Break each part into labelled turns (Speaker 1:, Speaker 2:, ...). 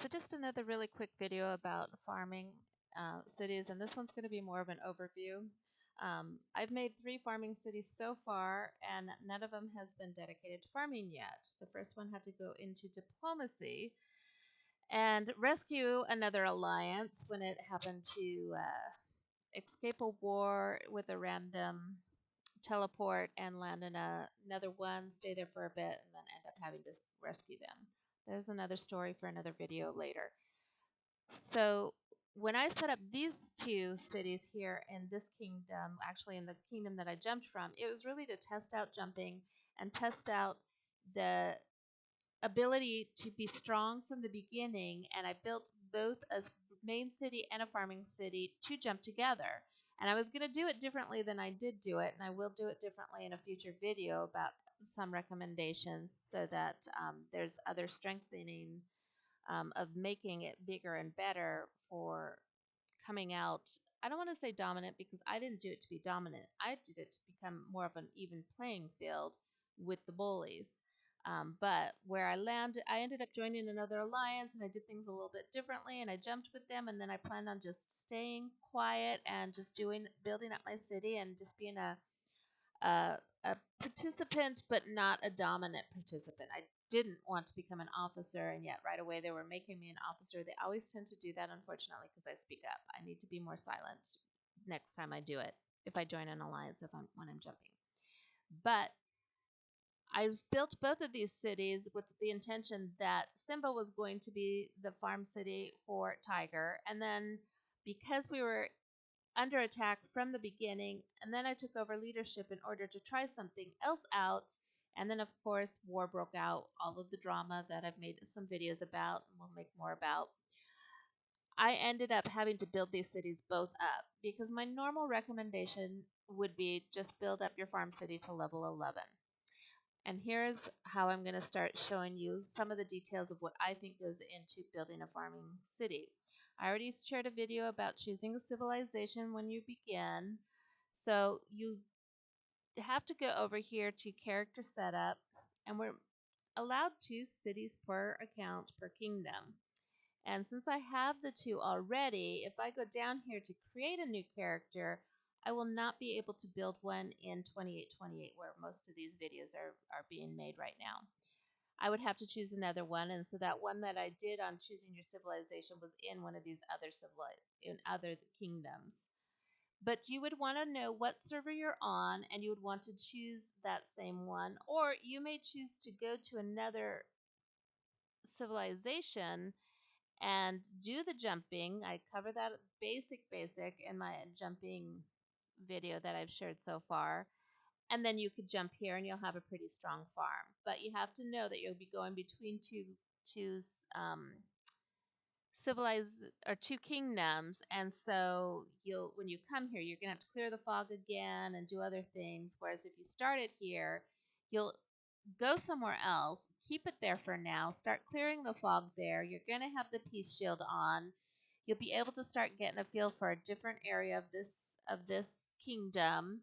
Speaker 1: So just another really quick video about farming cities, and this one's going to be more of an overview. I've made 3 farming cities so far, and none of them has been dedicated to farming yet. The first one had to go into diplomacy and rescue another alliance when it happened to escape a war with a random teleport and land in another one, stay there for a bit, and then end up having to rescue them. There's another story for another video later. So when I set up these 2 cities here in this kingdom, actually in the kingdom that I jumped from, it was really to test out jumping and test out the ability to be strong from the beginning. And I built both a main city and a farming city to jump together. And I was going to do it differently than I did do it, and I will do it differently in a future video about some recommendations so that there's other strengthening of making it bigger and better for coming out. I don't want to say dominant because I didn't do it to be dominant. I did it to become more of an even playing field with the bullies. But where I landed, I ended up joining another alliance and I did things a little bit differently and I jumped with them. And then I planned on just staying quiet and just building up my city and just being a participant, but not a dominant participant. I didn't want to become an officer, and yet right away they were making me an officer. They always tend to do that, unfortunately, because I speak up. I need to be more silent next time I do it if I join an alliance when I'm jumping. But I built both of these cities with the intention that Simba was going to be the farm city for Tiger, and then because we were under attack from the beginning, and then I took over leadership in order to try something else out. And then, of course, war broke out, all of the drama that I've made some videos about and we'll make more about. I ended up having to build these cities both up because my normal recommendation would be just build up your farm city to level 11. And here's how I'm going to start showing you some of the details of what I think goes into building a farming city. I already shared a video about choosing a civilization when you begin. So you have to go over here to character setup, and we're allowed 2 cities per account per kingdom. And since I have the 2 already, if I go down here to create a new character, I will not be able to build one in 2828 where most of these videos are being made right now. I would have to choose another one, and so that one that I did on choosing your civilization was in one of these other kingdoms. But you would want to know what server you're on, and you would want to choose that same one, or you may choose to go to another civilization and do the jumping. I cover that basic in my jumping video that I've shared so far. And then you could jump here and you'll have a pretty strong farm. But you have to know that you'll be going between two civilized or 2 kingdoms, and so when you come here, you're gonna have to clear the fog again and do other things. Whereas if you started here, you'll go somewhere else, keep it there for now, start clearing the fog there. You're gonna have the peace shield on. You'll be able to start getting a feel for a different area of this kingdom.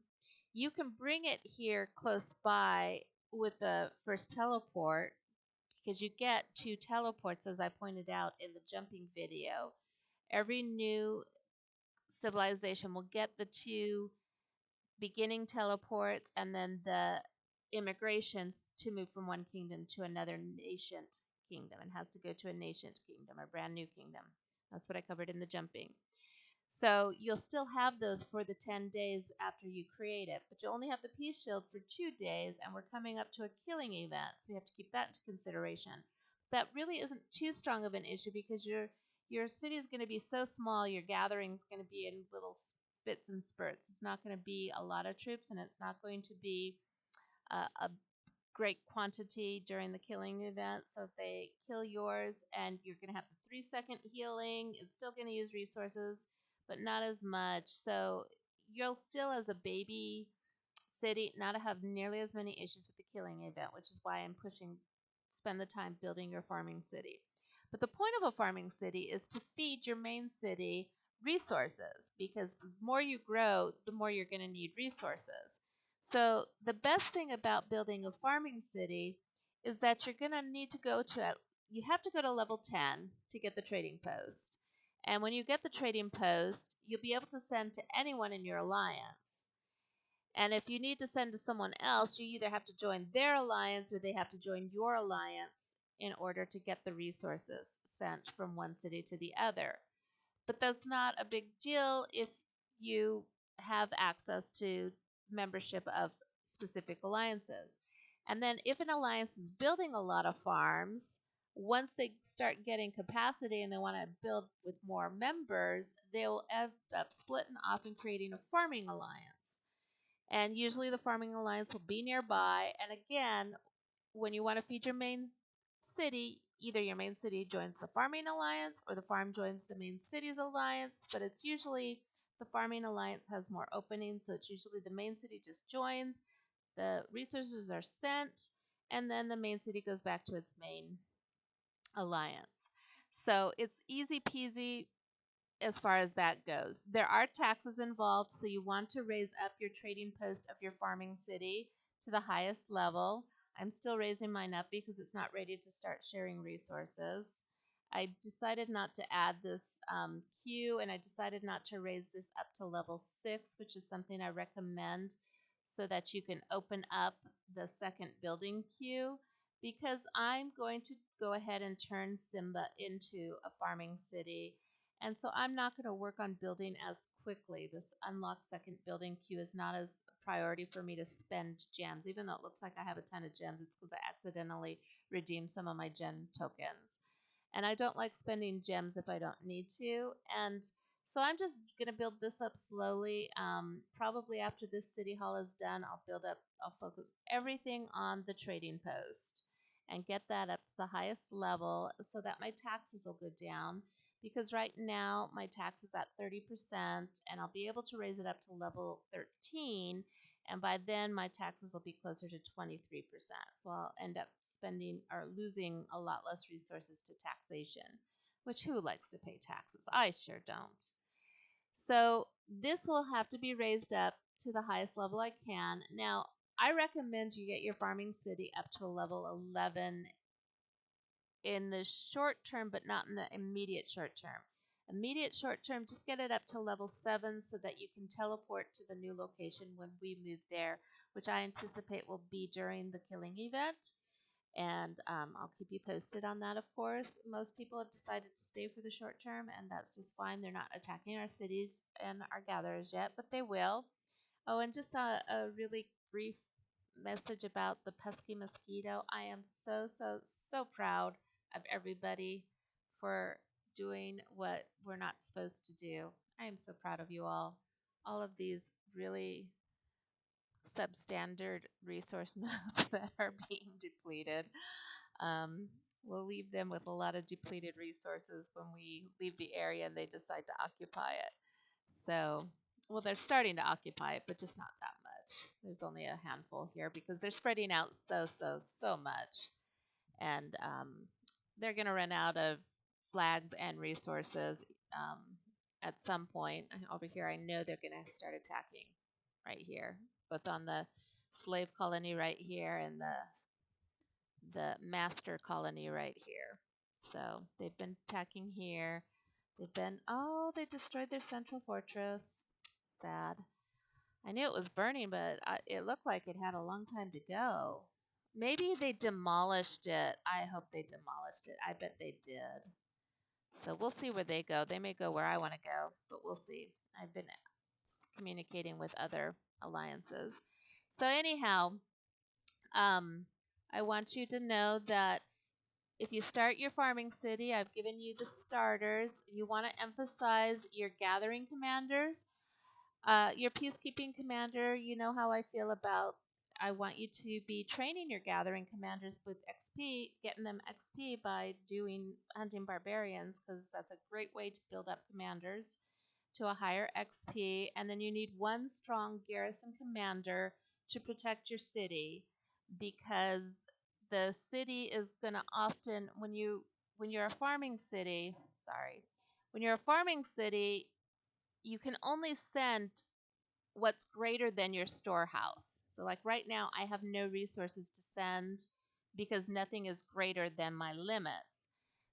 Speaker 1: You can bring it here close by with the first teleport because you get 2 teleports, as I pointed out in the jumping video. Every new civilization will get the 2 beginning teleports and then the immigrations to move from one kingdom to another nascent kingdom. It has to go to a nascent kingdom, a brand new kingdom. That's what I covered in the jumping. So you'll still have those for the 10 days after you create it, but you only have the peace shield for 2 days, and we're coming up to a killing event, so you have to keep that into consideration. That really isn't too strong of an issue because your city is going to be so small, your gathering is going to be in little bits and spurts. It's not going to be a lot of troops, and it's not going to be a great quantity during the killing event. So if they kill yours and you're going to have the 3-second healing, it's still going to use resources, but not as much. So you'll still, as a baby city, not have nearly as many issues with the killing event, which is why I'm pushing spend the time building your farming city. But the point of a farming city is to feed your main city resources, because the more you grow, the more you're going to need resources. So the best thing about building a farming city is that you're going to need to go to you have to go to level 10 to get the trading post. And when you get the trading post, you'll be able to send to anyone in your alliance. And if you need to send to someone else, you either have to join their alliance or they have to join your alliance in order to get the resources sent from one city to the other. But that's not a big deal if you have access to membership of specific alliances. And then if an alliance is building a lot of farms, once they start getting capacity and they want to build with more members, they'll end up splitting off and creating a farming alliance. And usually the farming alliance will be nearby. And again, when you want to feed your main city, either your main city joins the farming alliance or the farm joins the main city's alliance, but it's usually the farming alliance has more openings, so it's usually the main city just joins, the resources are sent, and then the main city goes back to its main alliance. So it's easy peasy as far as that goes. There are taxes involved, so you want to raise up your trading post of your farming city to the highest level. I'm still raising mine up because it's not ready to start sharing resources. I decided not to add this queue, and I decided not to raise this up to level 6, which is something I recommend so that you can open up the second building queue, because I'm going to go ahead and turn Simba into a farming city, and so I'm not going to work on building as quickly. This unlock second building queue is not as priority for me to spend gems. Even though it looks like I have a ton of gems, it's because I accidentally redeemed some of my gem tokens. And I don't like spending gems if I don't need to. And so I'm just going to build this up slowly. Probably after this city hall is done, I'll focus everything on the trading post and get that up to the highest level so that my taxes will go down, because right now my tax is at 30% and I'll be able to raise it up to level 13, and by then my taxes will be closer to 23%. So I'll end up spending or losing a lot less resources to taxation, which who likes to pay taxes? I sure don't. So this will have to be raised up to the highest level I can. Now, I recommend you get your farming city up to a level 11 in the short term, but not in the immediate short term. Immediate short term, just get it up to level 7 so that you can teleport to the new location when we move there, which I anticipate will be during the killing event. And I'll keep you posted on that, of course. Most people have decided to stay for the short term, and that's just fine. They're not attacking our cities and our gatherers yet, but they will. Oh, and just a really brief message about the pesky mosquito. I am so, so, so proud of everybody for doing what we're not supposed to do. I am so proud of you all. All of these really substandard resource nodes that are being depleted. Um, we'll leave them with a lot of depleted resources when we leave the area and they decide to occupy it. So, well, they're starting to occupy it, but just not that much. There's only a handful here because they're spreading out so, so, so much. And they're going to run out of flags and resources um, at some point. Over here, I know they're going to start attacking right here, both on the slave colony right here and the master colony right here. So they've been attacking here. They destroyed their central fortress. Sad. I knew it was burning, but it looked like it had a long time to go. Maybe they demolished it. I hope they demolished it. I bet they did. So we'll see where they go. They may go where I want to go, but we'll see. I've been communicating with other alliances. So anyhow, I want you to know that if you start your farming city, I've given you the starters. You want to emphasize your gathering commanders. Your peacekeeping commander, you know how I feel about. I want you to be training your gathering commanders with XP, getting them XP by doing hunting barbarians, because that's a great way to build up commanders to a higher XP. And then you need one strong garrison commander to protect your city, because the city is going to often, when you're a farming city, sorry, when you're a farming city, you can only send what's greater than your storehouse. So like right now, I have no resources to send because nothing is greater than my limits.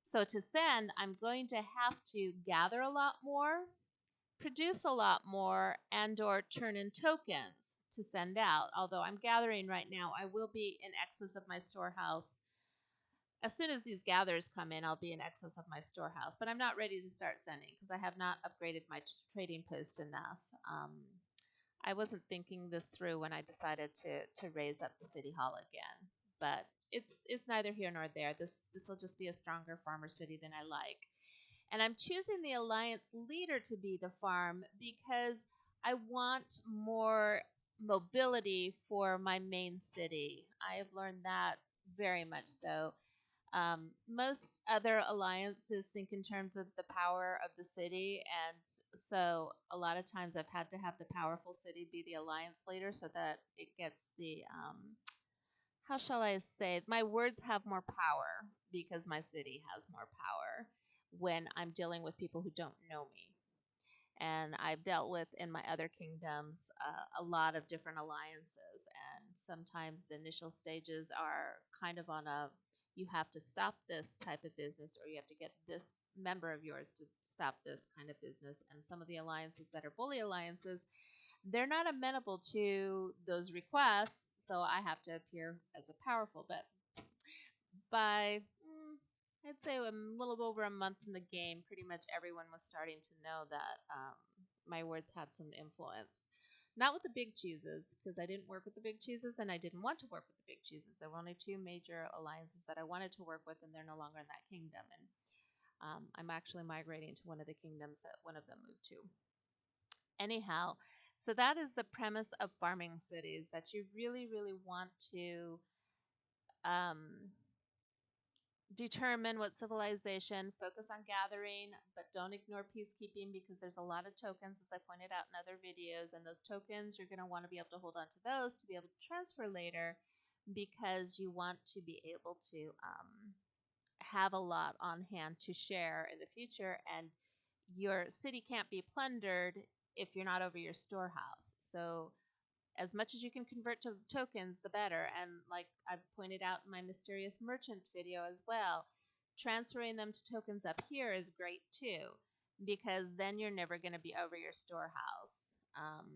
Speaker 1: So to send, I'm going to have to gather a lot more, produce a lot more, and or turn in tokens to send out. Although I'm gathering right now, I will be in excess of my storehouse. As soon as these gatherers come in, I'll be in excess of my storehouse. But I'm not ready to start sending because I have not upgraded my trading post enough. I wasn't thinking this through when I decided to raise up the city hall again. But it's neither here nor there. This will just be a stronger farmer city than I like. And I'm choosing the alliance leader to be the farm because I want more mobility for my main city. I have learned that very much so. Most other alliances think in terms of the power of the city, and so a lot of times I've had to have the powerful city be the alliance leader so that it gets the how shall I say, my words have more power because my city has more power when I'm dealing with people who don't know me. And I've dealt with in my other kingdoms a lot of different alliances, and sometimes the initial stages are kind of on a you have to stop this type of business or you have to get this member of yours to stop this kind of business. And some of the alliances that are bully alliances, they're not amenable to those requests, so I have to appear as a powerful. But by I'd say a little over a month in the game, pretty much everyone was starting to know that my words had some influence. Not with the big cheeses, because I didn't work with the big cheeses and I didn't want to work with the big cheeses. There were only two major alliances that I wanted to work with, and they're no longer in that kingdom. And I'm actually migrating to one of the kingdoms that one of them moved to. Anyhow, so that is the premise of farming cities, that you really, really want to um, determine what civilization, focus on gathering, but don't ignore peacekeeping because there's a lot of tokens, as I pointed out in other videos, and those tokens, you're going to want to be able to hold on to those to be able to transfer later because you want to be able to have a lot on hand to share in the future, and your city can't be plundered if you're not over your storehouse. So as much as you can convert to tokens, the better. And like I've pointed out in my mysterious merchant video as well, transferring them to tokens up here is great too, because then you're never going to be over your storehouse. Um,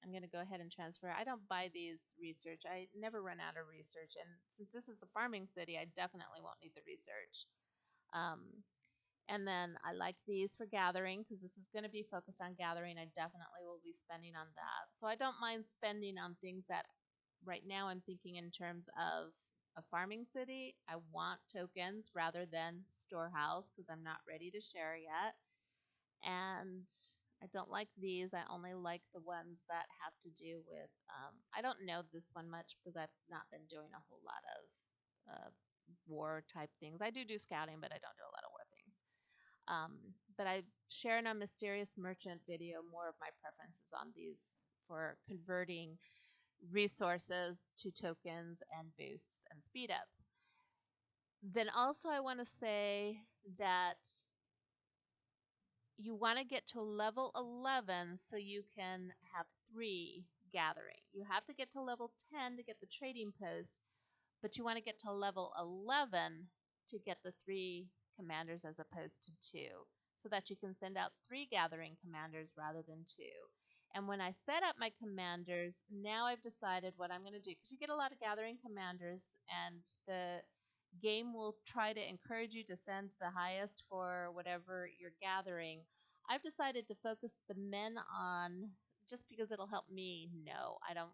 Speaker 1: I'm going to go ahead and transfer. I don't buy these research. I never run out of research. And since this is a farming city, I definitely won't need the research. Um, and then I like these for gathering because this is going to be focused on gathering. I definitely will be spending on that. So I don't mind spending on things that right now I'm thinking in terms of a farming city. I want tokens rather than storehouse because I'm not ready to share yet. And I don't like these. I only like the ones that have to do with, I don't know this one much because I've not been doing a whole lot of war type things. I do scouting, but I don't do a lot of war things. But I share in a mysterious merchant video more of my preferences on these for converting resources to tokens and boosts and speed ups. Then also I want to say that you want to get to level 11 so you can have 3 gathering. You have to get to level 10 to get the trading post, but you want to get to level 11 to get the 3 commanders as opposed to 2, so that you can send out 3 gathering commanders rather than 2. And when I set up my commanders, now I've decided what I'm going to do, because you get a lot of gathering commanders, and the game will try to encourage you to send the highest for whatever you're gathering. I've decided to focus the men on, just because it'll help me know. I don't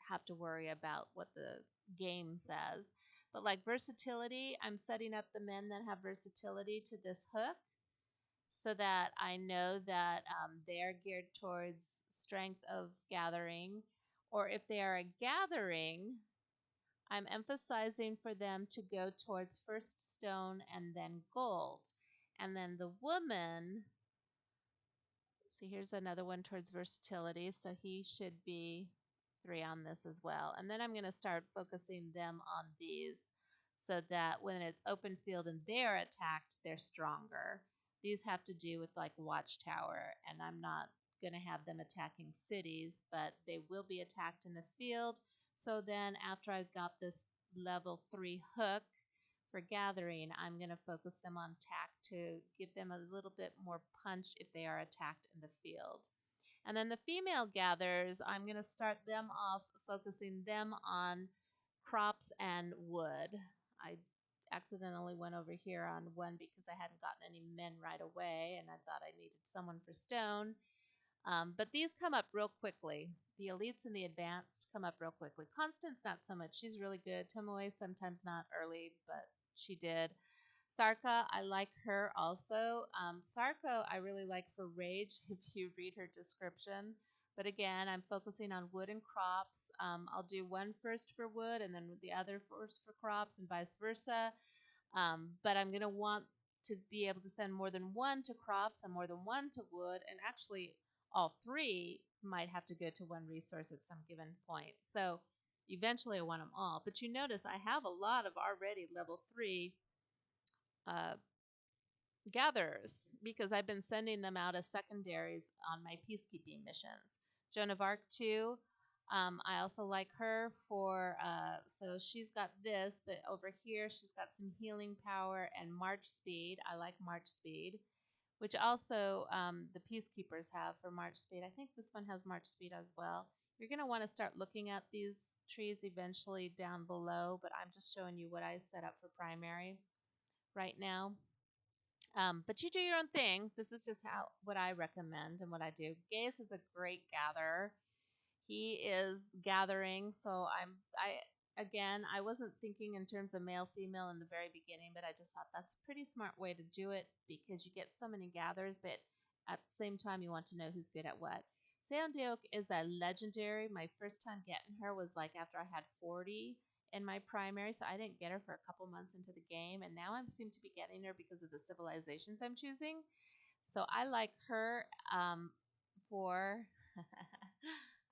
Speaker 1: have to worry about what the game says. But like versatility, I'm setting up the men that have versatility to this hook so that I know that they are geared towards strength of gathering. Or if they are a gathering, I'm emphasizing for them to go towards first stone and then gold. And then the woman, see, here's another one towards versatility, so he should be 3 on this as well. And then I'm going to start focusing them on these so that when it's open field and they're attacked, they're stronger. These have to do with like watchtower, and I'm not going to have them attacking cities, but they will be attacked in the field. So then after I've got this level 3 hook For gathering, I'm going to focus them on tack to give them a little bit more punch if they are attacked in the field. And then the female gatherers, I'm going to start them off focusing them on crops and wood. I accidentally went over here on one because I hadn't gotten any men right away, and I thought I needed someone for stone. But these come up real quickly. The elites and the advanced come up real quickly. Constance, not so much. She's really good. Tomoe, sometimes not early, but she did. Sarka, I like her also. Sarko, I really like for rage if you read her description. But again, I'm focusing on wood and crops. I'll do one first for wood and then the other first for crops and vice versa. But I'm going to want to be able to send more than one to crops and more than one to wood. And actually, all three might have to go to one resource at some given point. So eventually I want them all. But you notice I have a lot of already level 3 uh, gatherers because I've been sending them out as secondaries on my peacekeeping missions. Joan of Arc too. I also like her for, so she's got this, but over here she's got some healing power and march speed. I like march speed, which also the peacekeepers have for march speed. I think this one has march speed as well. You're going to want to start looking at these trees eventually down below, but I'm just showing you what I set up for primary right now. But you do your own thing. This is just what I recommend and what I do. Gaius is a great gatherer. He is gathering, so I wasn't thinking in terms of male female in the very beginning, but I just thought that's a pretty smart way to do it because you get so many gatherers, but at the same time you want to know who's good at what. Seondeok is a legendary. My first time getting her was like after I had 40 in my primary, so I didn't get her for a couple months into the game, and now I seem to be getting her because of the civilizations I'm choosing. So I like her for.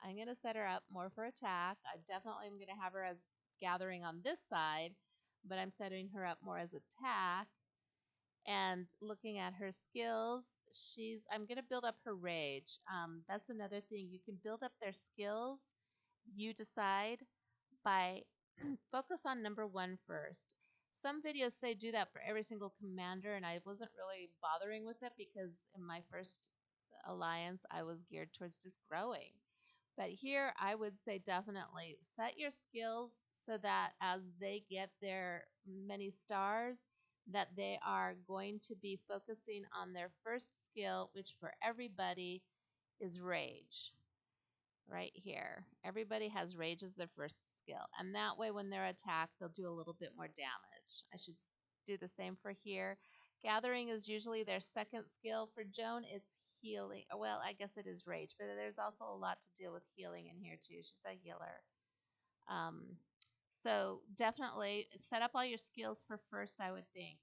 Speaker 1: I'm going to set her up more for attack. I definitely am going to have her as gathering on this side, but I'm setting her up more as attack. And looking at her skills, I'm going to build up her rage. That's another thing. You can build up their skills. You decide by focus on number 1 first. Some videos say do that for every single commander, and I wasn't really bothering with it because in my first alliance, I was geared towards just growing. But here, I would say definitely set your skills so that as they get their many stars, that they are going to be focusing on their first skill, which for everybody is rage. Right here. Everybody has rage as their first skill. And that way, when they're attacked, they'll do a little bit more damage. I should do the same for here. Gathering is usually their second skill. For Joan, it's healing. Well, I guess it is rage, but there's also a lot to deal with healing in here too. She's a healer. So definitely set up all your skills for first, I would think,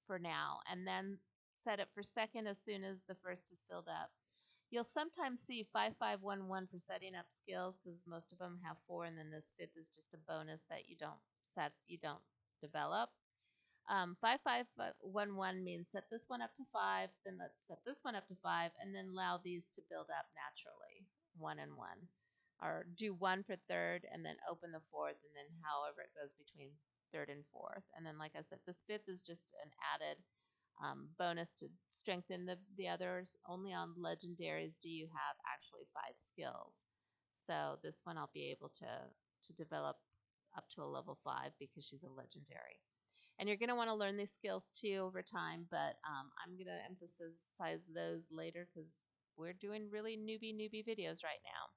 Speaker 1: for now, and then set it for second as soon as the first is filled up. You'll sometimes see 5511 for setting up skills because most of them have 4, and then this 5th is just a bonus that you don't develop. 5511 means set this one up to 5, then let's set this one up to 5, and then allow these to build up naturally, 1 and 1. Or do 1 for 3rd, and then open the 4th, and then however it goes between 3rd and 4th. And then, like I said, this 5th is just an added bonus to strengthen the others. Only on legendaries do you have actually 5 skills. So this one I'll be able to develop up to a level 5 because she's a legendary. And you're going to want to learn these skills too over time, but I'm going to emphasize those later because we're doing really newbie videos right now.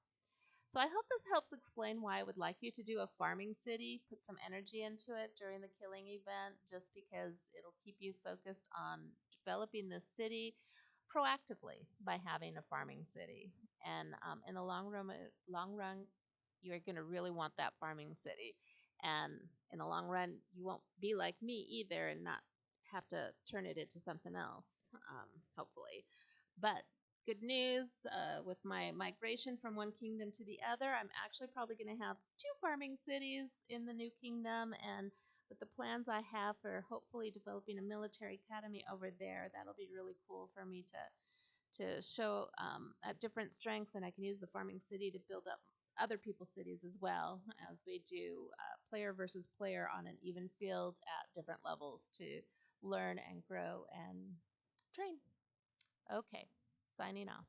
Speaker 1: So I hope this helps explain why I would like you to do a farming city, put some energy into it during the killing event, just because it'll keep you focused on developing this city proactively by having a farming city. And in the long run, you're going to really want that farming city. And in the long run, you won't be like me either and not have to turn it into something else, hopefully. But good news, with my migration from one kingdom to the other, I'm actually probably going to have 2 farming cities in the new kingdom. And with the plans I have for hopefully developing a military academy over there, that'll be really cool for me to show at different strengths, and I can use the farming city to build up other people's cities as well, as we do player versus player on an even field at different levels to learn and grow and train. Okay, signing off.